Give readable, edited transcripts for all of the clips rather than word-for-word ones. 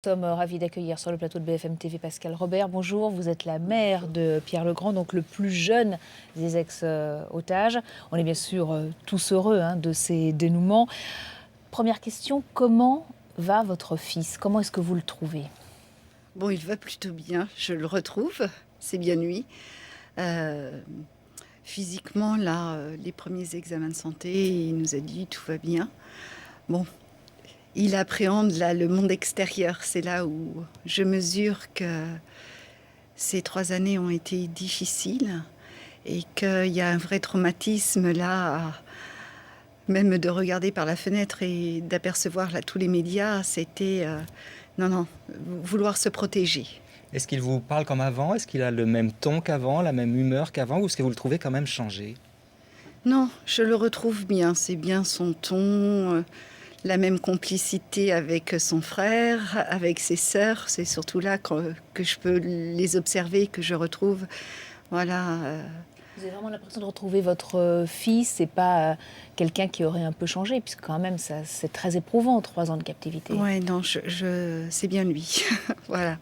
Nous sommes ravis d'accueillir sur le plateau de BFM TV Pascal Robert. Bonjour, vous êtes la mère de Pierre Legrand, donc le plus jeune des ex-otages. On est bien sûr tous heureux de ces dénouements. Première question, comment va votre fils? Comment est-ce que vous le trouvez? Bon, il va plutôt bien, je le retrouve, c'est bien lui. Euh, Physiquement, là, les premiers examens de santé, il nous a dit tout va bien. Bon, il appréhende là le monde extérieur. C'est là où je mesure que ces 3 années ont été difficiles et qu'il y a un vrai traumatisme là. Même de regarder par la fenêtre et d'apercevoir là tous les médias, c'était non, vouloir se protéger. Est-ce qu'il vous parle comme avant? Est-ce qu'il a le même ton qu'avant, la même humeur qu'avant, ou est-ce que vous le trouvez quand même changé? Non, je le retrouve bien. C'est bien son ton, la même complicité avec son frère, avec ses sœurs. C'est surtout là que je peux les observer, que je retrouve. Voilà. Vous avez vraiment l'impression de retrouver votre fils et pas quelqu'un qui aurait un peu changé, puisque quand même c'est très éprouvant, 3 ans de captivité. Ouais, non, c'est bien lui. Voilà.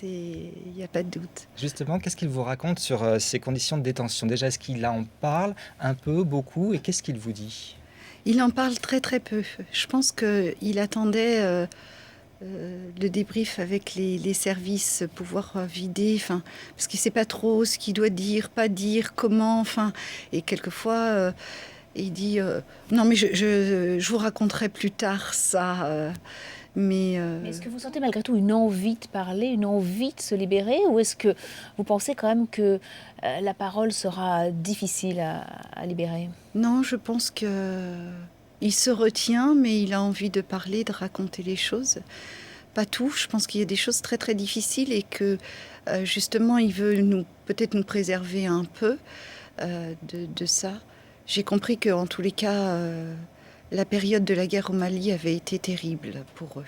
Il n'y a pas de doute. Justement, qu'est-ce qu'il vous raconte sur ces conditions de détention? Déjà, est-ce qu'il en parle un peu, beaucoup, et qu'est-ce qu'il vous dit? Il en parle très très peu. Je pense qu'il attendait le débrief avec les services, pouvoir vider, parce qu'il ne sait pas trop ce qu'il doit dire, pas dire, comment, et quelquefois il dit non mais je vous raconterai plus tard ça. Mais est-ce que vous sentez malgré tout une envie de parler, une envie de se libérer, ou est-ce que vous pensez quand même que la parole sera difficile à libérer? non, je pense que il se retient, mais il a envie de parler, de raconter les choses. Pas tout, je pense qu'il y a des choses très très difficiles et que justement il veut peut-être nous préserver un peu de ça. J'ai compris qu'en tous les cas, la période de la guerre au Mali avait été terrible pour eux.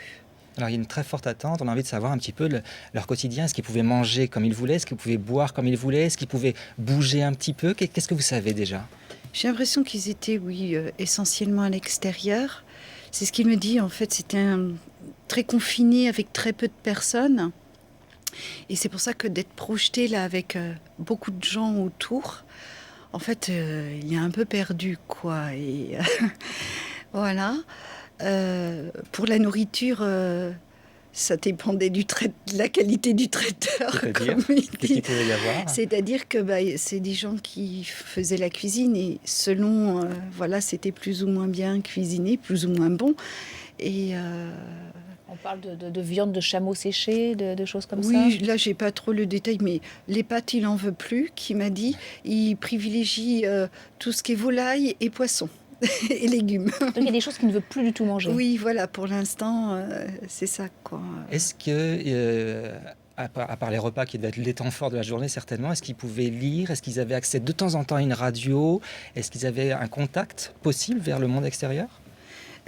Alors, il y a une très forte attente. On a envie de savoir un petit peu leur quotidien. Est-ce qu'ils pouvaient manger comme ils voulaient? Est-ce qu'ils pouvaient boire comme ils voulaient? Est-ce qu'ils pouvaient bouger un petit peu? Qu'est-ce que vous savez déjà? J'ai l'impression qu'ils étaient, oui, essentiellement à l'extérieur. C'est ce qu'il me dit, en fait, c'était très confiné avec très peu de personnes. Et c'est pour ça que d'être projeté là avec beaucoup de gens autour, en fait, il est un peu perdu, quoi. Et voilà. Pour la nourriture, ça dépendait de la qualité du traiteur, C'est-à-dire, comme il qu'est-ce qu'il dit. pouvait y avoir? C'est-à-dire que c'est des gens qui faisaient la cuisine et selon, voilà, c'était plus ou moins bien cuisiné, plus ou moins bon. Et On parle de viande de chameau séché, de choses comme ça? oui, là, j'ai pas trop le détail, mais les pâtes, il en veut plus, qui m'a dit. Il privilégie tout ce qui est volaille et poisson et légumes. Donc il y a des choses qu'il ne veut plus du tout manger. Oui, voilà, pour l'instant, c'est ça, quoi. Est-ce que, à part les repas qui devaient être les temps forts de la journée certainement, est-ce qu'ils pouvaient lire? Est-ce qu'ils avaient accès de temps en temps à une radio? Est-ce qu'ils avaient un contact possible vers le monde extérieur?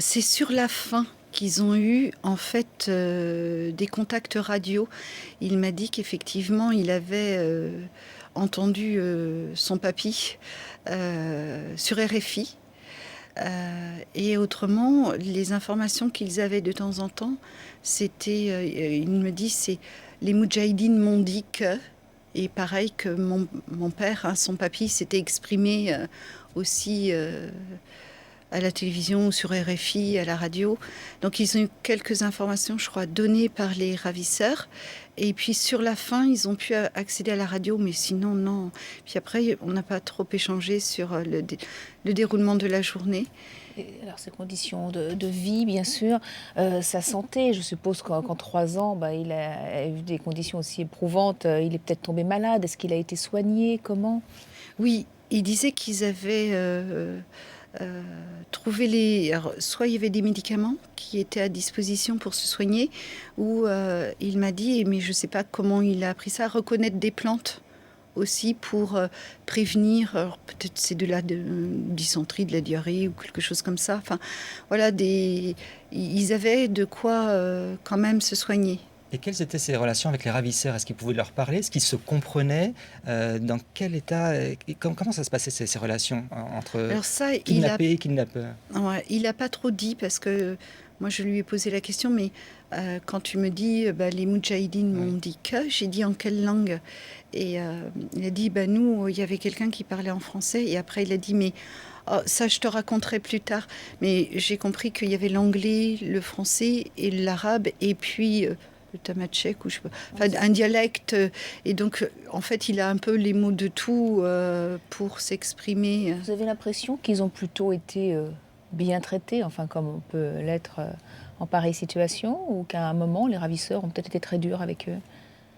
C'est sur la fin qu'ils ont eu en fait des contacts radio. Il m'a dit qu'effectivement il avait entendu son papy sur RFI. Et autrement, les informations qu'ils avaient de temps en temps, c'était, il me dit, c'est les Moudjahidines m'ont dit que, et pareil que mon père, son papy, s'était exprimé aussi à la télévision, sur RFI, à la radio. Donc ils ont eu quelques informations, je crois, données par les ravisseurs. Et puis sur la fin, ils ont pu accéder à la radio, mais sinon, non. Puis après, on n'a pas trop échangé sur le déroulement de la journée. Et alors ces conditions de vie, bien sûr, sa santé, je suppose qu'en 3 ans, il a eu des conditions aussi éprouvantes. Il est peut-être tombé malade. Est-ce qu'il a été soigné? Comment? Oui, ils disaient qu'ils avaient trouvé alors, soit il y avait des médicaments qui étaient à disposition pour se soigner, ou il m'a dit, mais je ne sais pas comment il a appris ça, reconnaître des plantes aussi pour prévenir, alors peut-être c'est de la dysenterie, de la diarrhée ou quelque chose comme ça. Enfin, voilà, ils avaient de quoi quand même se soigner. Et quelles étaient ses relations avec les ravisseurs? Est-ce qu'il pouvait leur parler? Est-ce qu'ils se comprenaient? Dans quel état? Comment ça se passait ces relations entre Alors ça, kidnappés et kidnappeurs? ouais, il a pas trop dit parce que moi, je lui ai posé la question, mais quand tu me dis, les Moudjahidines m'ont dit que, j'ai dit en quelle langue? Et il a dit, nous, il y avait quelqu'un qui parlait en français. Et après, il a dit, mais ça, je te raconterai plus tard. Mais j'ai compris qu'il y avait l'anglais, le français et l'arabe, et puis le tamatchek, ou je sais pas, enfin, un dialecte. Et donc, en fait, il a un peu les mots de tout pour s'exprimer. Vous avez l'impression qu'ils ont plutôt été bien traités, enfin comme on peut l'être en pareille situation, ou qu'à un moment, les ravisseurs ont peut-être été très durs avec eux?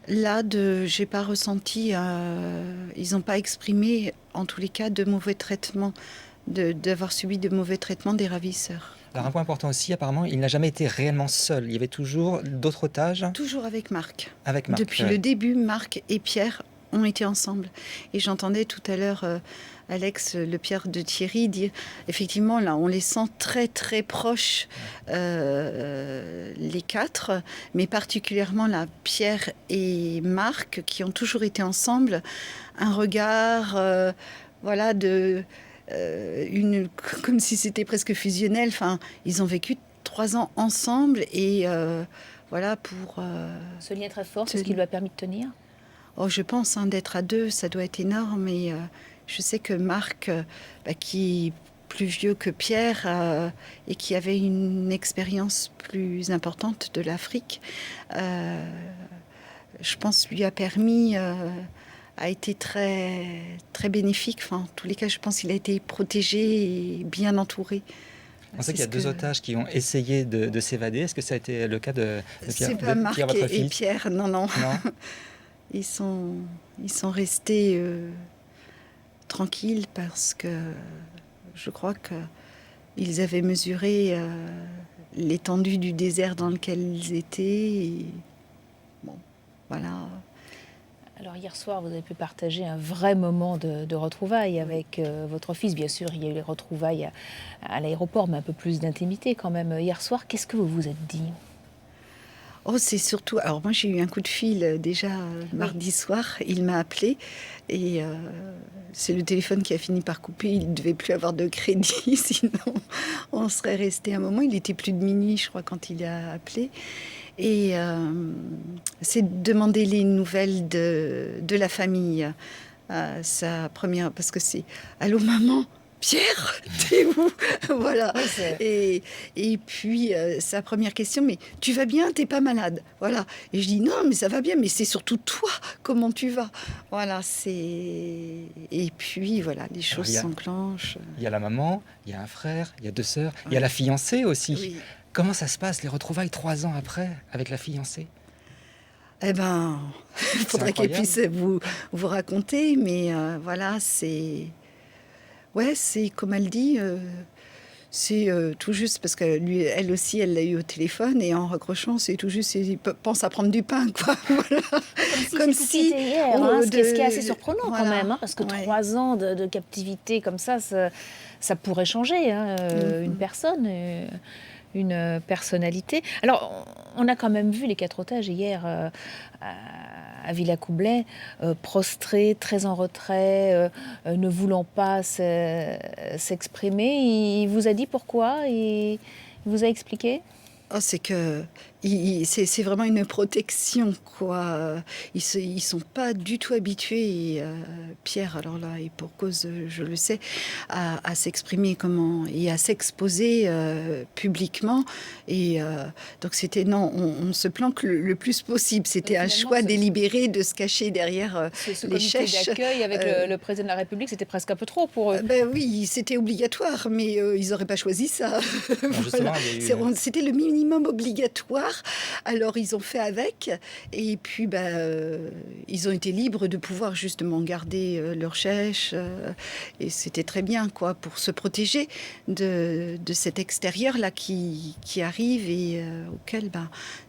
Là, j'ai pas ressenti, ils n'ont pas exprimé, en tous les cas, de mauvais traitements, d'avoir subi de mauvais traitements des ravisseurs. Alors un point important aussi, apparemment, il n'a jamais été réellement seul. Il y avait toujours d'autres otages Toujours avec Marc. avec Marc. Depuis le début, Marc et Pierre ont été ensemble. Et j'entendais tout à l'heure Alex, le Pierre de Thierry, dire, effectivement, là, on les sent très, très proches, les quatre, mais particulièrement là, Pierre et Marc, qui ont toujours été ensemble. Un regard, voilà, comme si c'était presque fusionnel. Enfin, ils ont vécu 3 ans ensemble et voilà pour... Ce lien très fort, c'est ce qui lui a permis de tenir? Oh, je pense, d'être à 2, ça doit être énorme. Et je sais que Marc, qui est plus vieux que Pierre et qui avait une expérience plus importante de l'Afrique, je pense lui a permis, a été très, très bénéfique. Enfin, en tous les cas, je pense qu'il a été protégé et bien entouré. On sait qu'il y a 2 otages qui ont essayé de s'évader. Est-ce que ça a été le cas de Pierre, C'est pas Marc Pierre, votre et fils? Pierre, non. Non. Ils sont restés tranquilles parce que je crois qu'ils avaient mesuré l'étendue du désert dans lequel ils étaient. Et bon, voilà. Alors hier soir, vous avez pu partager un vrai moment de retrouvailles avec votre fils. Bien sûr, il y a eu les retrouvailles à l'aéroport, mais un peu plus d'intimité quand même. Hier soir, qu'est-ce que vous vous êtes dit? Oh, c'est surtout... Alors moi, j'ai eu un coup de fil déjà mardi soir. Il m'a appelé et c'est le téléphone qui a fini par couper. Il ne devait plus avoir de crédit, sinon on serait resté un moment. Il était plus de minuit, je crois, quand il a appelé. Et c'est de demander les nouvelles de la famille. Sa première... Parce que c'est « Allô, maman ? Pierre, t'es où ?» Voilà. Et puis, sa première question, mais tu vas bien, t'es pas malade? Voilà. Et je dis, non, mais ça va bien, mais c'est surtout toi, comment tu vas? Voilà, c'est... Et puis, voilà, les choses s'enclenchent. Il y a la maman, il y a un frère, il y a 2 sœurs, il y a la fiancée aussi. Oui. Comment ça se passe, les retrouvailles 3 ans après, avec la fiancée? Eh ben, il faudrait qu'elle puisse vous raconter, mais voilà, c'est... Ouais, c'est comme elle dit, c'est tout juste parce que elle aussi, elle l'a eu au téléphone et en raccrochant, c'est tout juste, il pense à prendre du pain, quoi. Voilà. Comme si c'était hier, ce qui est assez surprenant quand même, parce que 3 ans de captivité comme ça pourrait changer une personne. Une personnalité. Alors, on a quand même vu les 4 otages hier à Villacoublay, prostrés, très en retrait, ne voulant pas s'exprimer. Il vous a dit pourquoi? Il vous a expliqué? Oh, c'est que c'est vraiment une protection, quoi. Ils sont pas du tout habitués, Pierre, alors là, et pour cause, je le sais, à s'exprimer et à s'exposer publiquement. Et donc c'était, non, on se planque le plus possible. C'était un choix délibéré de se cacher derrière les chèches. Ce comité d'accueil avec le président de la République, c'était presque un peu trop pour eux. Ben oui, c'était obligatoire, mais ils n'auraient pas choisi ça. Voilà. C'était le minimum obligatoire. Alors ils ont fait avec, et puis ils ont été libres de pouvoir justement garder leur chèche, et c'était très bien, quoi, pour se protéger de cet extérieur là qui arrive et auquel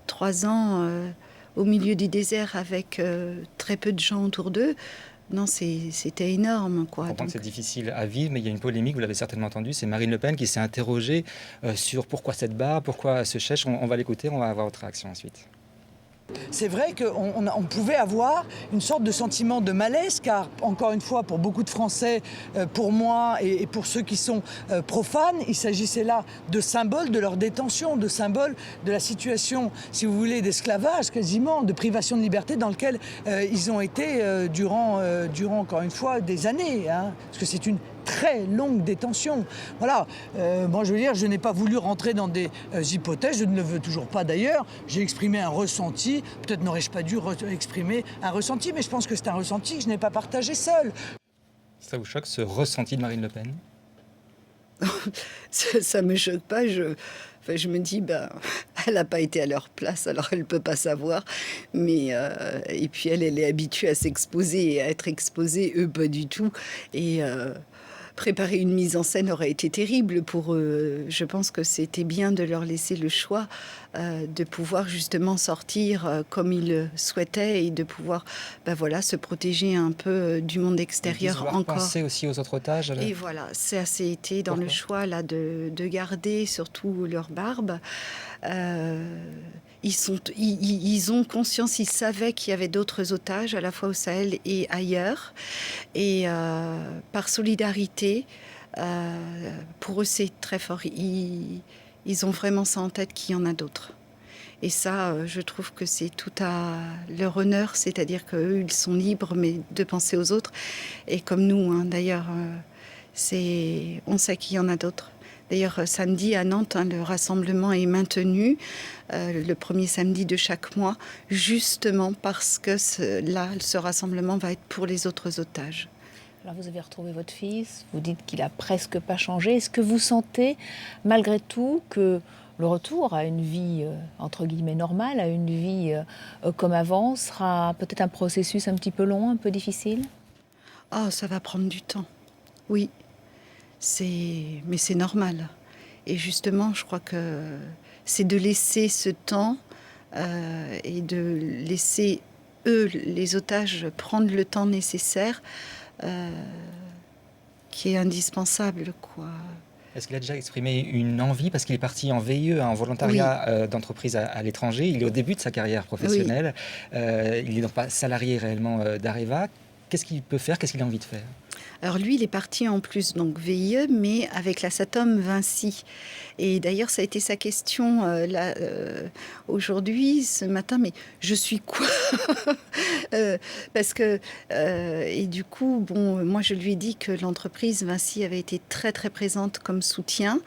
3 ans au milieu du désert avec très peu de gens autour d'eux. Non, c'était énorme, quoi. Donc c'est difficile à vivre, mais il y a une polémique, vous l'avez certainement entendu, c'est Marine Le Pen qui s'est interrogée sur pourquoi cette barre, pourquoi ce chèche. On va l'écouter, on va avoir votre réaction ensuite. C'est vrai qu'on pouvait avoir une sorte de sentiment de malaise, car encore une fois, pour beaucoup de Français, pour moi et pour ceux qui sont profanes, il s'agissait là de symboles de leur détention, de symboles de la situation, si vous voulez, d'esclavage quasiment, de privation de liberté dans lequel ils ont été durant encore une fois des années, hein, parce que c'est une très longue détention. Voilà. Moi, je veux dire, je n'ai pas voulu rentrer dans des hypothèses, je ne le veux toujours pas d'ailleurs. J'ai exprimé un ressenti. Peut-être n'aurais-je pas dû exprimer un ressenti, mais je pense que c'est un ressenti que je n'ai pas partagé seul. Ça vous choque, ce ressenti de Marine Le Pen? Ça me choque pas. Je me dis, elle n'a pas été à leur place, alors elle ne peut pas savoir. Mais, et puis elle est habituée à s'exposer et à être exposée, eux pas du tout. Et préparer une mise en scène aurait été terrible pour eux. Je pense que c'était bien de leur laisser le choix de pouvoir justement sortir comme ils le souhaitaient et de pouvoir se protéger un peu du monde extérieur encore. Penser aussi aux autres otages. Et voilà, ça a été dans le choix là, de garder surtout leur barbe. Ils ont conscience, ils savaient qu'il y avait d'autres otages à la fois au Sahel et ailleurs. Et par solidarité, pour eux c'est très fort. Ils ont vraiment ça en tête qu'il y en a d'autres. Et ça, je trouve que c'est tout à leur honneur, c'est-à-dire qu'eux, ils sont libres, mais de penser aux autres. Et comme nous, hein, d'ailleurs, on sait qu'il y en a d'autres. D'ailleurs, samedi à Nantes, le rassemblement est maintenu, le premier samedi de chaque mois, justement parce que ce rassemblement va être pour les autres otages. Alors vous avez retrouvé votre fils, vous dites qu'il a presque pas changé. Est-ce que vous sentez, malgré tout, que le retour à une vie, entre guillemets, normale, à une vie comme avant, sera peut-être un processus un petit peu long, un peu difficile? Oh, ça va prendre du temps, oui. Mais c'est normal. Et justement, je crois que c'est de laisser ce temps et de laisser eux, les otages, prendre le temps nécessaire qui est indispensable, quoi. Est-ce qu'il a déjà exprimé une envie, parce qu'il est parti en VIE, en volontariat d'entreprise à l'étranger, il est au début de sa carrière professionnelle, il n'est donc pas salarié réellement d'Areva. Qu'est-ce qu'il peut faire, qu'est-ce qu'il a envie de faire? Alors lui, il est parti en plus, donc VIE, mais avec la Satom Vinci. Et d'ailleurs, ça a été sa question aujourd'hui, ce matin, mais je suis quoi? Parce que, et du coup, moi je lui ai dit que l'entreprise Vinci avait été très très présente comme soutien.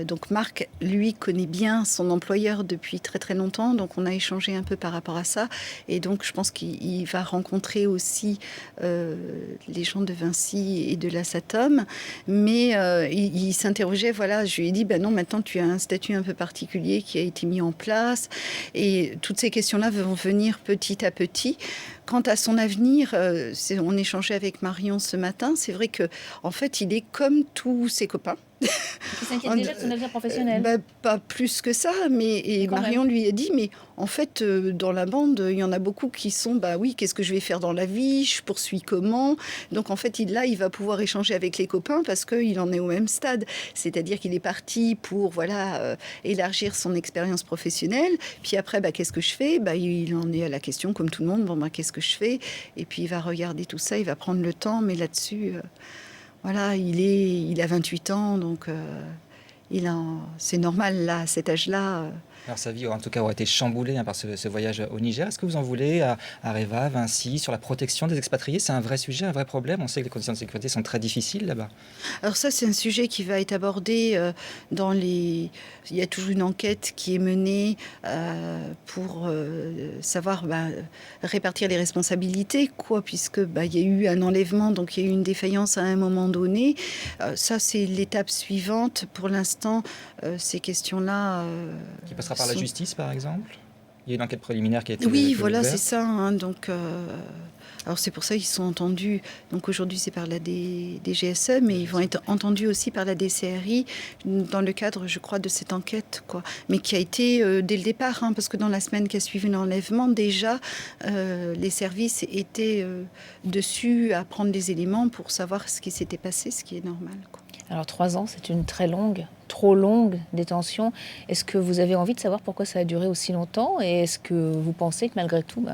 Donc Marc, lui, connaît bien son employeur depuis très très longtemps, donc on a échangé un peu par rapport à ça. Et donc je pense qu'il va rencontrer aussi les gens de Vinci et de la Satom. Mais il s'interrogeait, voilà, je lui ai dit, non, maintenant tu as un statut un peu particulier qui a été mis en place. Et toutes ces questions-là vont venir petit à petit. Quant à son avenir, on échangeait avec Marion ce matin. C'est vrai que, en fait, il est comme tous ses copains. Qui s'inquiète déjà de son avenir professionnel? Pas plus que ça, mais Marion lui a dit, mais en fait, dans la bande, il y en a beaucoup qui sont, oui, qu'est-ce que je vais faire dans la vie? Je poursuis comment? Donc en fait, il va pouvoir échanger avec les copains parce qu'il en est au même stade. C'est-à-dire qu'il est parti pour, élargir son expérience professionnelle. Puis après, qu'est-ce que je fais? Il en est à la question, comme tout le monde, qu'est-ce que je fais? Et puis il va regarder tout ça, il va prendre le temps, mais là-dessus... Voilà, il a 28 ans, donc c'est normal, là, à cet âge-là. Alors sa vie, en tout cas, aura été chamboulée par ce voyage au Niger. Est-ce que vous en voulez à Areva, Vinci, sur la protection des expatriés? C'est un vrai sujet, un vrai problème. On sait que les conditions de sécurité sont très difficiles là-bas. Alors ça, c'est un sujet qui va être abordé Il y a toujours une enquête qui est menée pour savoir répartir les responsabilités, puisque il y a eu un enlèvement, donc il y a eu une défaillance à un moment donné. Ça, c'est l'étape suivante. Pour l'instant, ces questions-là... qui passera par la justice, par exemple? Il y a une enquête préliminaire qui a été voilà, ouverte. c'est ça. Donc, alors c'est pour ça qu'ils sont entendus. Donc aujourd'hui, c'est par la DGSE, mais ils vont être entendus aussi par la DCRI dans le cadre, je crois, de cette enquête, mais qui a été dès le départ, parce que dans la semaine qui a suivi l'enlèvement, déjà, les services étaient dessus à prendre des éléments pour savoir ce qui s'était passé, ce qui est normal, Alors 3 ans, c'est une très longue trop longue détention. Est-ce que vous avez envie de savoir pourquoi ça a duré aussi longtemps et est-ce que vous pensez que malgré tout,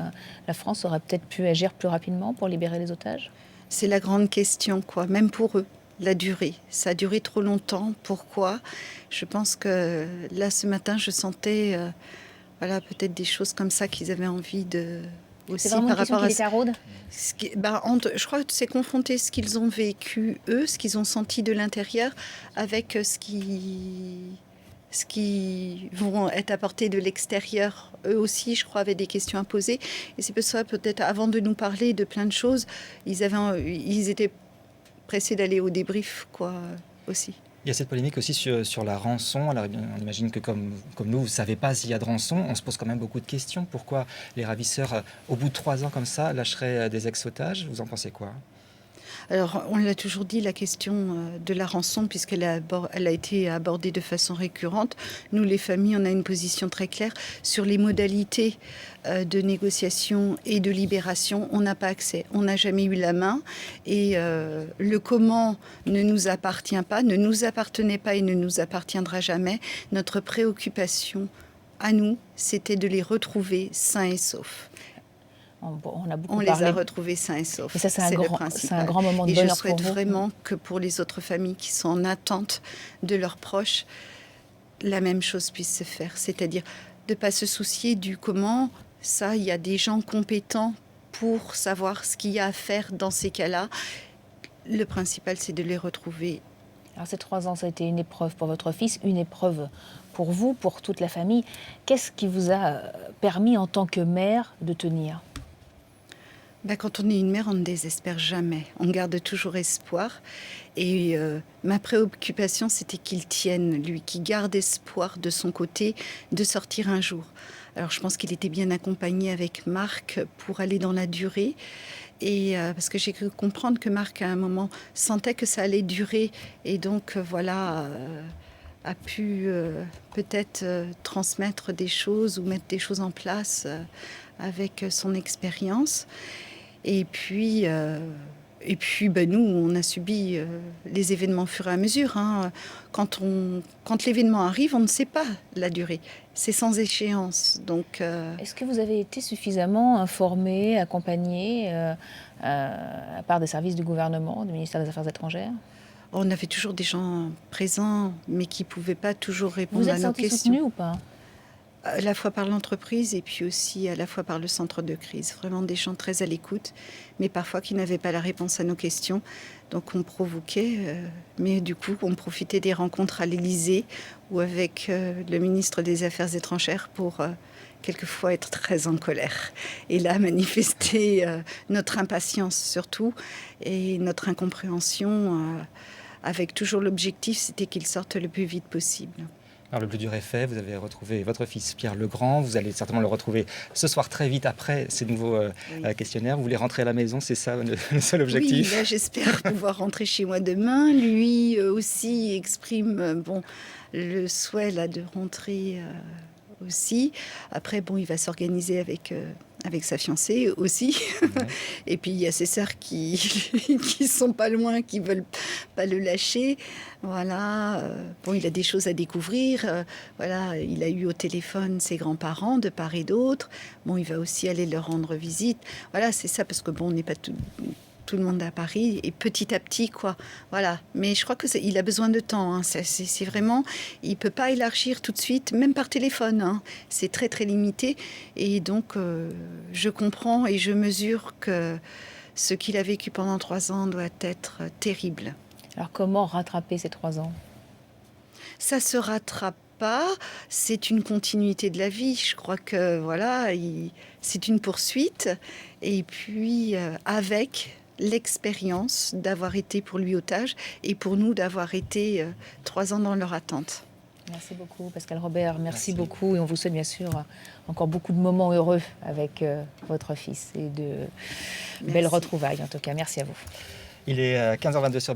la France aurait peut-être pu agir plus rapidement pour libérer les otages? C'est la grande question, quoi, même pour eux. La durée, ça a duré trop longtemps. Pourquoi? Je pense que là, ce matin, je sentais voilà, peut-être des choses comme ça qu'ils avaient envie de... C'est vraiment une question qui les taraude? Je crois que c'est confronter ce qu'ils ont vécu, eux, ce qu'ils ont senti de l'intérieur, avec ce qui vont être apportés de l'extérieur. Eux aussi, je crois, avaient des questions à poser. Et c'est pour ça, peut-être, avant de nous parler de plein de choses, ils étaient pressés d'aller au débrief, quoi, aussi. Il y a cette polémique aussi sur la rançon. Alors, on imagine que comme nous, vous ne savez pas s'il y a de rançon. On se pose quand même beaucoup de questions. Pourquoi les ravisseurs, au bout de 3 ans comme ça, lâcheraient des ex-otages? Vous en pensez quoi? Alors, on l'a toujours dit, la question de la rançon, puisqu'elle elle a été abordée de façon récurrente. Nous, les familles, on a une position très claire sur les modalités de négociation et de libération. On n'a pas accès, on n'a jamais eu la main. Et le comment ne nous appartient pas, ne nous appartenait pas et ne nous appartiendra jamais. Notre préoccupation à nous, c'était de les retrouver sains et saufs. On les a retrouvés sains et saufs. Et ça, c'est un grand moment de bonheur pour vous. Et je souhaite vraiment que pour les autres familles qui sont en attente de leurs proches, la même chose puisse se faire. C'est-à-dire de ne pas se soucier du comment. Ça, il y a des gens compétents pour savoir ce qu'il y a à faire dans ces cas-là. Le principal, c'est de les retrouver. Alors ces 3 ans, ça a été une épreuve pour votre fils, une épreuve pour vous, pour toute la famille. Qu'est-ce qui vous a permis en tant que mère de tenir ? Quand on est une mère, on ne désespère jamais. On garde toujours espoir. Et ma préoccupation, c'était qu'il tienne, lui, qu'il garde espoir de son côté de sortir un jour. Alors, je pense qu'il était bien accompagné avec Marc pour aller dans la durée. Et parce que j'ai cru comprendre que Marc, à un moment, sentait que ça allait durer. Et donc, a pu peut-être transmettre des choses ou mettre des choses en place avec son expérience. Et puis, nous, on a subi les événements au fur et à mesure. Quand l'événement arrive, on ne sait pas la durée. C'est sans échéance. Donc, Est-ce que vous avez été suffisamment informé, accompagné à part des services du gouvernement, du ministère des Affaires étrangères? On avait toujours des gens présents, mais qui ne pouvaient pas toujours répondre à nos questions. Vous êtes senti soutenu ou pas? À la fois par l'entreprise et puis aussi à la fois par le centre de crise. Vraiment des gens très à l'écoute, mais parfois qui n'avaient pas la réponse à nos questions. Donc on provoquait, mais du coup on profitait des rencontres à l'Élysée ou avec le ministre des Affaires étrangères pour quelquefois être très en colère. Et là manifester notre impatience surtout et notre incompréhension avec toujours l'objectif, c'était qu'il sorte le plus vite possible. Alors le plus dur est fait, vous avez retrouvé votre fils Pierre Legrand, vous allez certainement le retrouver ce soir très vite après ces nouveaux questionnaires. Vous voulez rentrer à la maison, c'est ça le seul objectif? Oui, là j'espère pouvoir rentrer chez moi demain. Lui aussi exprime le souhait là, de rentrer aussi. Après, il va s'organiser avec sa fiancée aussi. Ouais. Et puis, il y a ses sœurs qui sont pas loin, qui veulent pas le lâcher. Voilà. Il a des choses à découvrir. Voilà. Il a eu au téléphone ses grands-parents de part et d'autre. Il va aussi aller leur rendre visite. Voilà, c'est ça, parce que on n'est pas tout le monde à Paris, et petit à petit, quoi. Voilà. Mais je crois qu'il a besoin de temps. C'est vraiment... Il ne peut pas élargir tout de suite, même par téléphone. C'est très, très limité. Et donc, je comprends et je mesure que ce qu'il a vécu pendant 3 ans doit être terrible. Alors, comment rattraper ces 3 ans ? Ça se rattrape pas. C'est une continuité de la vie. Je crois que, c'est une poursuite. Et puis, avec... l'expérience d'avoir été pour lui otage et pour nous d'avoir été 3 ans dans leur attente. Merci beaucoup Pascale Robert, merci beaucoup et on vous souhaite bien sûr encore beaucoup de moments heureux avec votre fils et de belles retrouvailles en tout cas. Merci à vous. Il est 15h22 sur